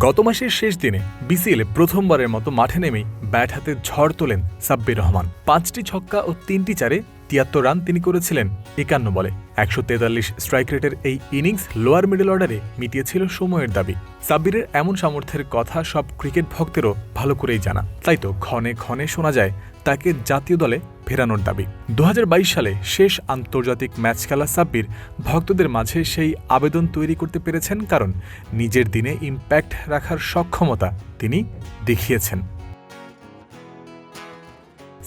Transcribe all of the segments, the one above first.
গত মাসের শেষ দিনে বিসিএলে প্রথমবারের মতো মাঠে নেমেই ব্যাট হাতে ঝড় তোলেন সাব্বির রহমান। 5টি ছক্কা ও 3টি চারে 73 রান তিনি করেছিলেন 51 বলে। 143 স্ট্রাইক রেটের এই ইনিংস লোয়ার মিডল অর্ডারে মিটিয়েছিল সময়ের দাবি। সাব্বিরের এমন সামর্থ্যের কথা সব ক্রিকেট ভক্তেরও ভালো করেই জানা, তাই তো ক্ষণে ক্ষণে শোনা যায় তাকে জাতীয় দলে ফেরানোর দাবি। 2022 সালে শেষ আন্তর্জাতিক ম্যাচ খেলা সাব্বির ভক্তদের মাঝে সেই আবেদন তৈরি করতে পেরেছেন, কারণ নিজের দিনে ইম্প্যাক্ট রাখার সক্ষমতা তিনি দেখিয়েছেন।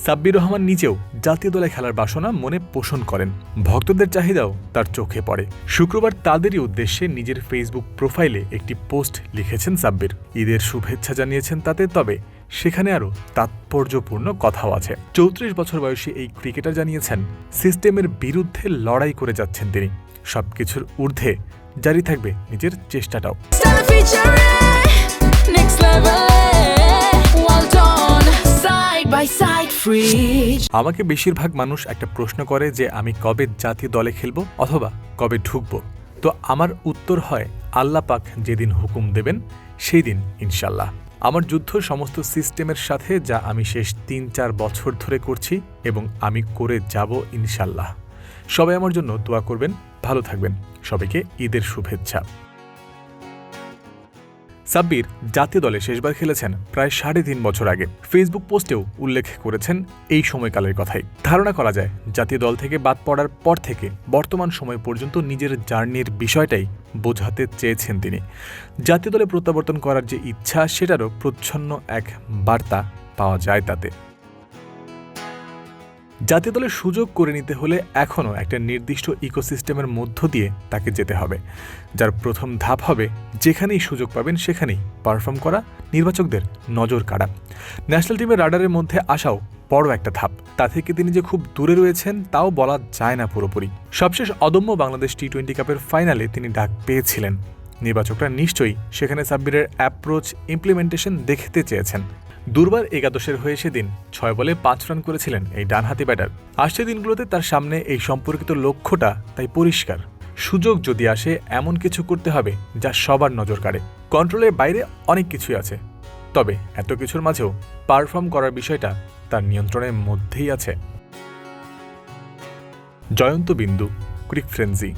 সাব্বির রহমান নিজেও জাতীয় দলে খেলার বাসনা মনে পোষণ করেন, ভক্তদের চাহিদাও তার চোখে পড়ে। শুক্রবার তাদেরই উদ্দেশ্যে নিজের ফেসবুক প্রোফাইলে একটি পোস্ট লিখেছেন সাব্বির। ঈদের শুভেচ্ছা জানিয়েছেন তাতে, তবে সেখানে আরও তাৎপর্যপূর্ণ কথাও আছে। 34 বছর বয়সী এই ক্রিকেটার জানিয়েছেন সিস্টেমের বিরুদ্ধে লড়াই করে যাচ্ছেন তিনি। সবকিছুর ঊর্ধ্বে জারি থাকবে নিজের চেষ্টাটাও। আমাকে বেশিরভাগ মানুষ একটা প্রশ্ন করে যে আমি কবে জাতীয় দলে খেলবো অথবা কবে ঢুকবো, তো আমার উত্তর হয় আল্লাহ পাক যেদিন হুকুম দেবেন সেই দিন ইনশাল্লাহ। আমার যুদ্ধ সমস্ত সিস্টেমের সাথে, যা আমি শেষ 3-4 বছর ধরে করছি এবং আমি করে যাব ইনশাল্লাহ। সবাই আমার জন্য দোয়া করবেন, ভালো থাকবেন। সবাইকে ঈদের শুভেচ্ছা। সাব্বির জাতীয় দলে শেষবার খেলেছেন প্রায় 3.5 বছর আগে। ফেসবুক পোস্টেও উল্লেখ করেছেন এই সময়কালের কথাই। ধারণা করা যায় জাতীয় দল থেকে বাদ পড়ার পর থেকে বর্তমান সময় পর্যন্ত নিজের জার্নির বিষয়টাই বোঝাতে চেয়েছেন তিনি। জাতীয় দলে প্রত্যাবর্তন করার যে ইচ্ছা, সেটারও প্রচ্ছন্ন এক বার্তা পাওয়া যায় তাতে। জাতীয় দলের সুযোগ করে নিতে হলে এখনও একটা নির্দিষ্ট ইকোসিস্টেমের মধ্য দিয়ে তাকে যেতে হবে, যার প্রথম ধাপ হবে যেখানেই সুযোগ পাবেন সেখানেই পারফর্ম করা, নির্বাচকদের নজর কাড়া। ন্যাশনাল টিমের রাডারের মধ্যে আসাও বড় একটা ধাপ। তা থেকে তিনি যে খুব দূরে রয়েছেন তাও বলা যায় না পুরোপুরি। সবশেষ অদম্য বাংলাদেশ টি-20 কাপের ফাইনালে তিনি ডাক পেয়েছিলেন। নির্বাচকরা নিশ্চয়ই সেখানে সাব্বিরের অ্যাপ্রোচ ইমপ্লিমেন্টেশন দেখতে চেয়েছেন। দুর্বার একাদশের হয়ে সেদিন 6 বলে 5 রান করেছিলেন এই ডানহাতি ব্যাটার। আসছে দিনগুলোতে তার সামনে এই সম্পর্কিত লক্ষ্যটা তাই পরিষ্কার। সুযোগ যদি আসে, এমন কিছু করতে হবে যা সবার নজর কাড়ে। কন্ট্রোলের বাইরে অনেক কিছুই আছে, তবে এত কিছুর মাঝেও পারফর্ম করার বিষয়টা তার নিয়ন্ত্রণের মধ্যেই আছে। জয়ন্ত বিন্দু, ক্রিক ফ্রেন্সি।